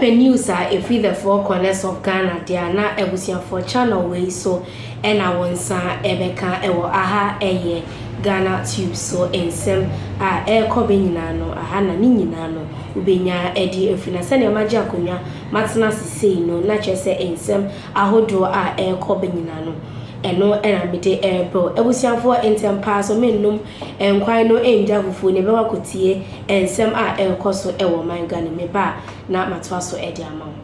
open news if we the four corners of Ghana there na ebusia for channel way so ena wonsa ebeka ewo aha eye Ghanatube so ensem ekobe nyina no aha na ni nyina no ubenya edi efina se ne maji akonya matena sisei no na chese ensem ahodo ekobe nyina no eno ena mede ebo ebusiafo entem pa so mennum enkwan no enja fufu ne be wakotie ensem ekoso ewo man Ghana me ba na matwa so edi amam.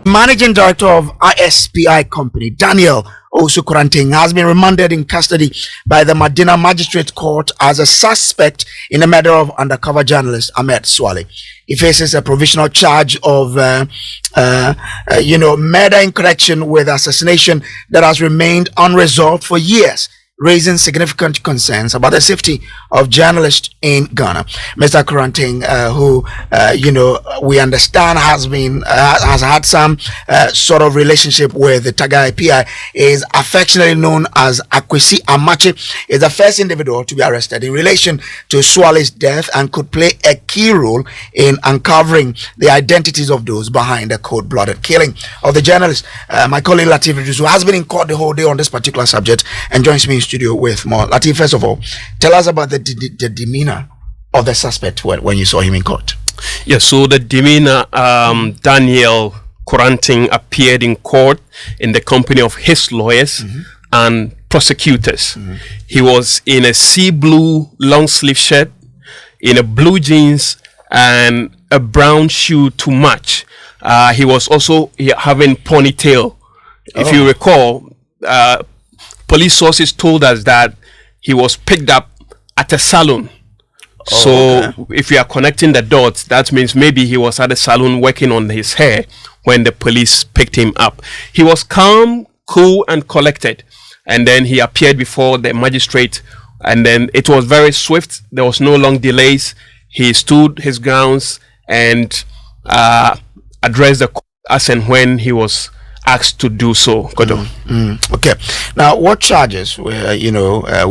Managing Director of ISPI Company, Daniel Osukuranting, has been remanded in custody by the Medina Magistrate Court as a suspect in the murder of undercover journalist Ahmed Suale. He faces a provisional charge of, murder in connection with assassination that has remained unresolved for years, raising significant concerns about the safety of journalists in Ghana. Mr. Kuranting, who we understand has had some sort of relationship with the Taga IPI, is affectionately known as Akwesi Amache, is the first individual to be arrested in relation to Suale's death and could play a key role in uncovering the identities of those behind the cold-blooded killing of the journalist. My colleague Latif Idris, who has been in court the whole day on this particular subject, and joins me in studio with more. Latif, first of all, tell us about the demeanor of the suspect when you saw him in court. Yes, so the demeanor, Daniel Kuranting appeared in court in the company of his lawyers and prosecutors. He was in a sea blue long sleeve shirt, in a blue jeans and a brown shoe to match. He was also having ponytail. If you recall, police sources told us that he was picked up at a salon. If you are connecting the dots, that means maybe he was at a salon working on his hair when the police picked him up. He was calm, cool, and collected. And then he appeared before the magistrate. And then it was very swift. There was no long delays. He stood his grounds and addressed the court as and when he was asked to do so. Okay. Now, what charges? We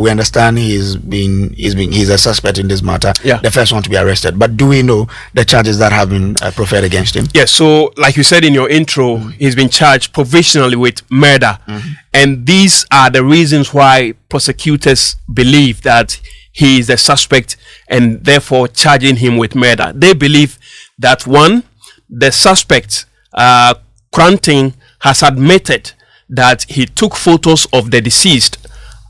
understand he's a suspect in this matter. Yeah. The first one to be arrested. But do we know the charges that have been proffered against him? Yes. So, like you said in your intro, he's been charged provisionally with murder, and these are the reasons why prosecutors believe that he is the suspect, and therefore charging him with murder. They believe that one, the suspect, Kuranting, has admitted that he took photos of the deceased,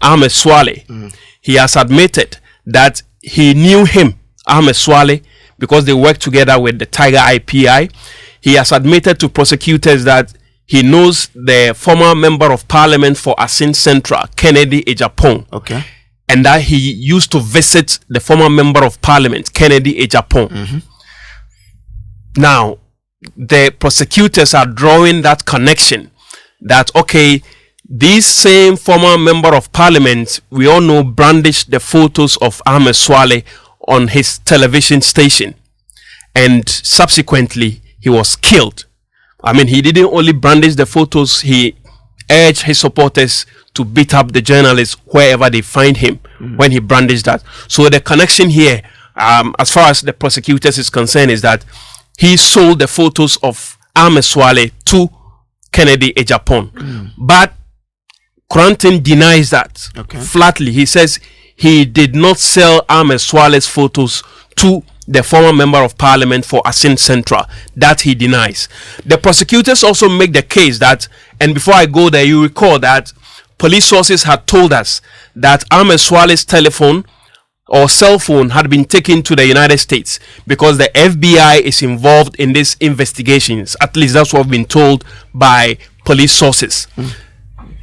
Ahmed Suale. He has admitted that he knew him, Ahmed Suale, because they worked together with the Tiger IPI. He has admitted to prosecutors that he knows the former member of parliament for Asin Central, Kennedy Ejapong. Okay. And that he used to visit the former member of parliament, Kennedy Ejapong. Now, the prosecutors are drawing that connection that, okay, this same former member of parliament, we all know, brandished the photos of Ahmed Suale on his television station, and subsequently he was killed. I mean, he didn't only brandish the photos, he urged his supporters to beat up the journalists wherever they find him when he brandished that. So the connection here, as far as the prosecutors is concerned, is that he sold the photos of Ahmed Suale to Kennedy Ejapong. But Kuranting denies that flatly. He says he did not sell Ahmed Suale's photos to the former member of parliament for Asin Central. That he denies. The prosecutors also make the case that, and before I go there, you recall that police sources had told us that Ahmed Suale's telephone or cell phone had been taken to the United States because the FBI is involved in these investigations. At least that's what we've been told by police sources.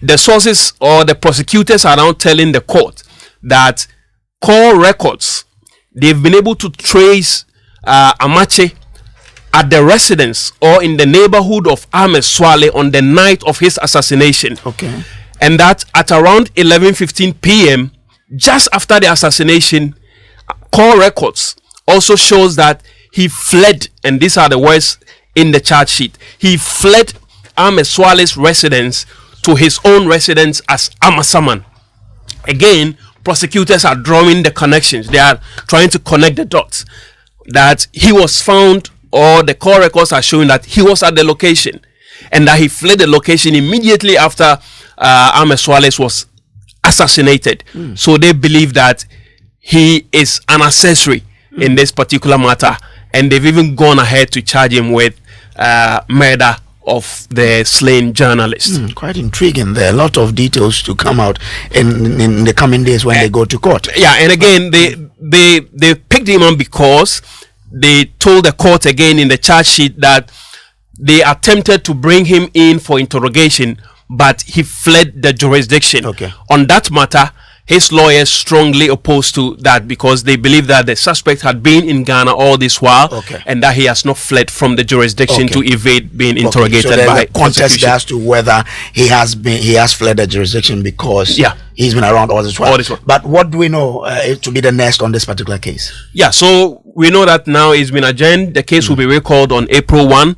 The sources or the prosecutors are now telling the court that call records, they've been able to trace Amache at the residence or in the neighborhood of Ahmed Suale on the night of his assassination. Okay. And that at around 11:15 p.m., just after the assassination, call records also shows that he fled, and these are the words in the charge sheet. He fled Ahmed Suale's residence to his own residence as Amasaman. Again, prosecutors are drawing the connections. They are trying to connect the dots. That he was found or the call records are showing that he was at the location and that he fled the location immediately after Ahmed Suale was assassinated. So they believe that he is an accessory in this particular matter, and they've even gone ahead to charge him with murder of the slain journalist. Quite intriguing. There are a lot of details to come out in the coming days when they go to court. Yeah, and again, they picked him on because they told the court again in the charge sheet that they attempted to bring him in for interrogation, but he fled the jurisdiction. Okay. On that matter, his lawyers strongly opposed to that because they believe that the suspect had been in Ghana all this while, and that he has not fled from the jurisdiction to evade being interrogated so by a contest as to whether he has fled the jurisdiction because he's been around all this while. But what do we know to be the next on this particular case? Yeah, so we know that now it's been adjourned. The case will be recalled on April 1,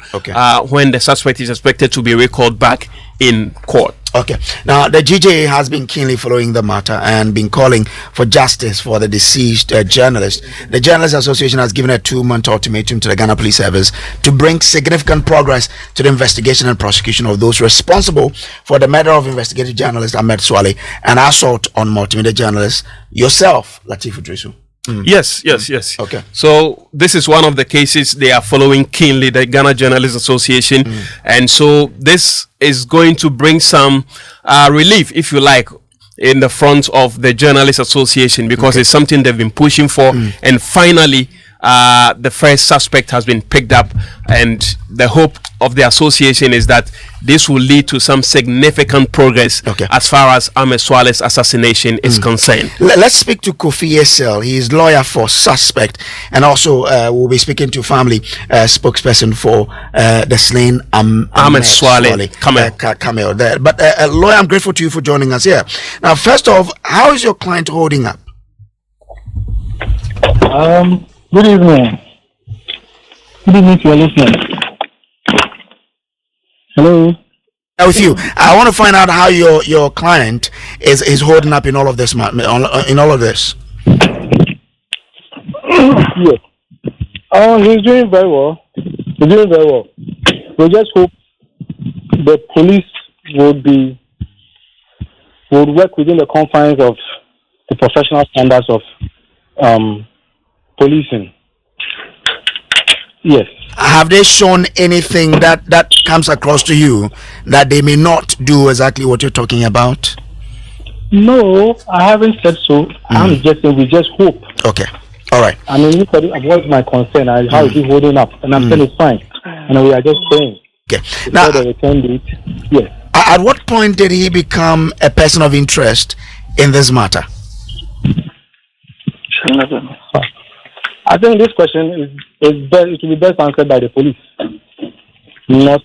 when the suspect is expected to be recalled back in court. Okay. Now, the GJA has been keenly following the matter and been calling for justice for the deceased journalist. The Journalists Association has given a 2-month ultimatum to the Ghana Police Service to bring significant progress to the investigation and prosecution of those responsible for the murder of investigative journalist Ahmed Suale and assault on multimedia journalist yourself, Latif Idrisu. Yes. Okay. So this is one of the cases they are following keenly, the Ghana Journalists Association, and so this is going to bring some relief, if you like, in the front of the Journalists Association because it's something they've been pushing for, and finally the first suspect has been picked up, and the hope of the association is that this will lead to some significant progress as far as Ahmed Suale's assassination is concerned. Let's speak to Kofi Esel. He is lawyer for suspect, and also we'll be speaking to family spokesperson for the slain Ahmed Suale Camel there. But lawyer, I'm grateful to you for joining us here. Now, first off, how is your client holding up? Good evening. Good evening to your listeners. Hello. With you, I want to find out how your client is holding up in all of this. In all of this. Yes. He's doing very well. We just hope the police would work within the confines of the professional standards of policing. Yes. Have they shown anything that comes across to you that they may not do exactly what you're talking about? No, I haven't said so. I'm just saying we just hope. Okay. All right. I mean, what's my concern? How is he holding up? And I'm saying it's fine. And we are just praying. Okay. Now, the return date. Yes. At what point did he become a person of interest in this matter? I think this question is best. It will be best answered by the police, not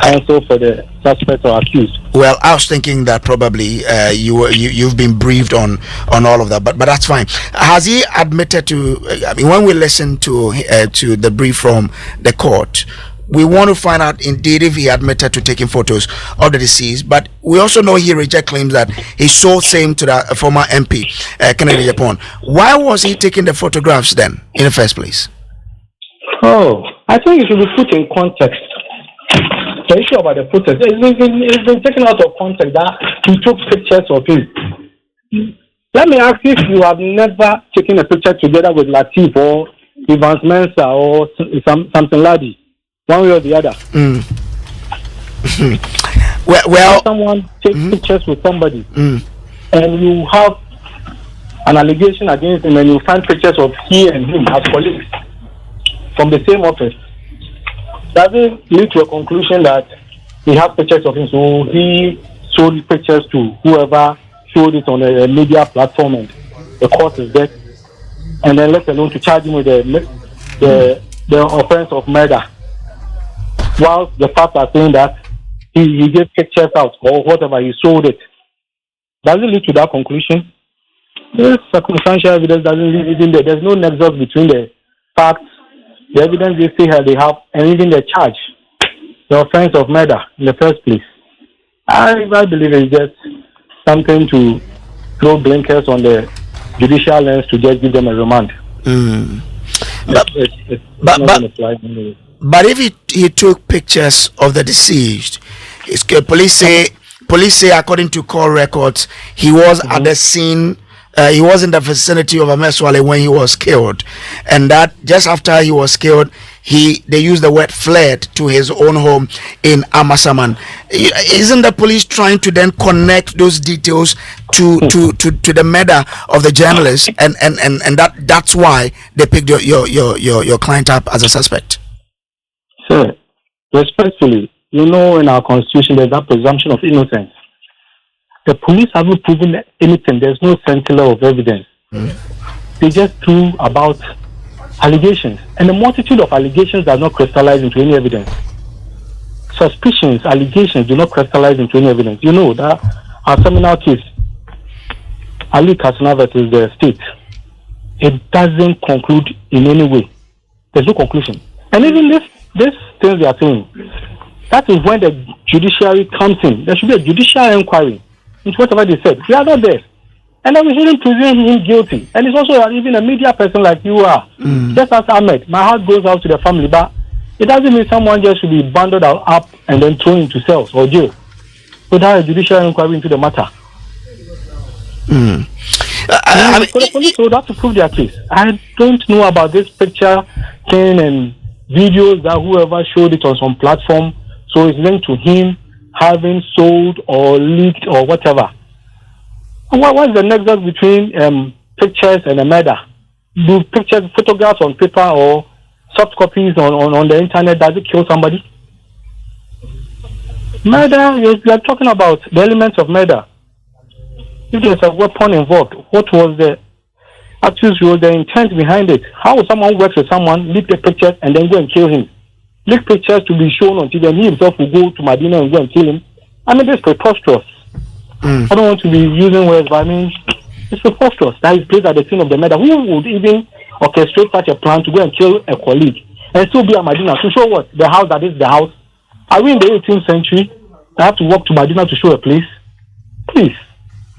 counsel for the suspect or accused. Well, I was thinking that probably you've been briefed on all of that, but that's fine. Has he admitted to? I mean, when we listen to the brief from the court, we want to find out indeed if he admitted to taking photos of the deceased, but we also know he rejected claims that he sold same to the former MP, Kennedy Japan. Why was he taking the photographs then in the first place? Oh, I think it should be put in context. The issue about the photos, it's been taken out of context that he took pictures of him. Let me ask if you have never taken a picture together with Latif or Evans Mensah or something laddie. One way or the other. Well, someone takes pictures with somebody, and you have an allegation against him, and you find pictures of he and him as colleagues from the same office. Doesn't lead to a conclusion that he has pictures of him, so he sold pictures to whoever showed it on a media platform, and the court is dead, and then let alone to charge him with the offense of murder. While the facts are saying that he gave pictures out or whatever, he sold it. Does it lead to that conclusion? This circumstantial evidence doesn't lead even there. There's no nexus between the facts, the evidence they say they have, and even the charge, the offense of murder in the first place. I believe it's just something to throw blinkers on the judicial lens to just give them a remand. It's not going to fly anyway. But if he took pictures of the deceased, police say according to call records, he was at the scene. He was in the vicinity of Ahmed Suale when he was killed, and that just after he was killed, they used the word fled to his own home in Amasaman. Isn't the police trying to then connect those details to the murder of the journalist, and that's why they picked your client up as a suspect? Sir, respectfully, in our constitution there's that presumption of innocence. The police haven't proven anything. There's no scintilla of evidence. They just threw about allegations, and the multitude of allegations does not crystallize into any evidence. Suspicions, allegations do not crystallize into any evidence. You know that our seminal case, Ali Kasana versus the state, it doesn't conclude in any way. There's no conclusion. And even this things they are saying, that is when the judiciary comes in. There should be a judicial inquiry into whatever they said. They are not there. And then we shouldn't presume him guilty. And it's also even a media person like you are. Just as Ahmed, my heart goes out to the family, but it doesn't mean someone just should be bundled up and then thrown into cells or jail without a judicial inquiry into the matter. So the police would have to prove their case. I don't know about this picture thing and videos that whoever showed it on some platform, so it's linked to him having sold or leaked or whatever. What's the nexus between pictures and a murder? Do pictures, photographs on paper or soft copies on the internet, does it kill somebody? Murder, you are talking about the elements of murder. If there's a weapon involved, what was the intent behind it? How would someone work with someone, leak the pictures and then go and kill him? Leak pictures to be shown on TV and he himself will go to Medina and go and kill him. I mean, this is preposterous. I don't want to be using words, but I mean, it's preposterous that he's placed at the scene of the murder. Who would even orchestrate such a plan to go and kill a colleague and still be at Medina to show what? The house that is the house? Are we in the 18th century? I have to walk to Medina to show a place? Please,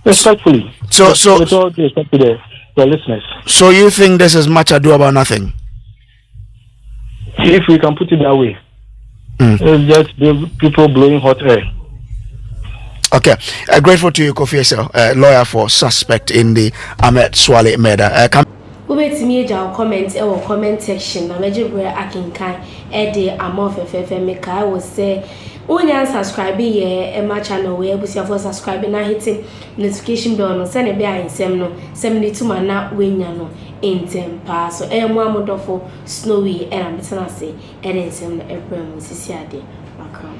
respectfully. So with all due respect to the listeners. So you think this is much ado about nothing? If we can put it that way. It's just people blowing hot air. Okay, grateful to you, Kofi Esel, lawyer for suspect in the Ahmed Suale murder. Wait me a comment or comment section. Na meje where I can the amount of make I will say when you subscribe here my channel where you for subscribing and hitting notification bell no send be insem no 72 mana wenya no intem pa so mo amodofo snowy and I'm say and insem no ebrem sisi ade makram.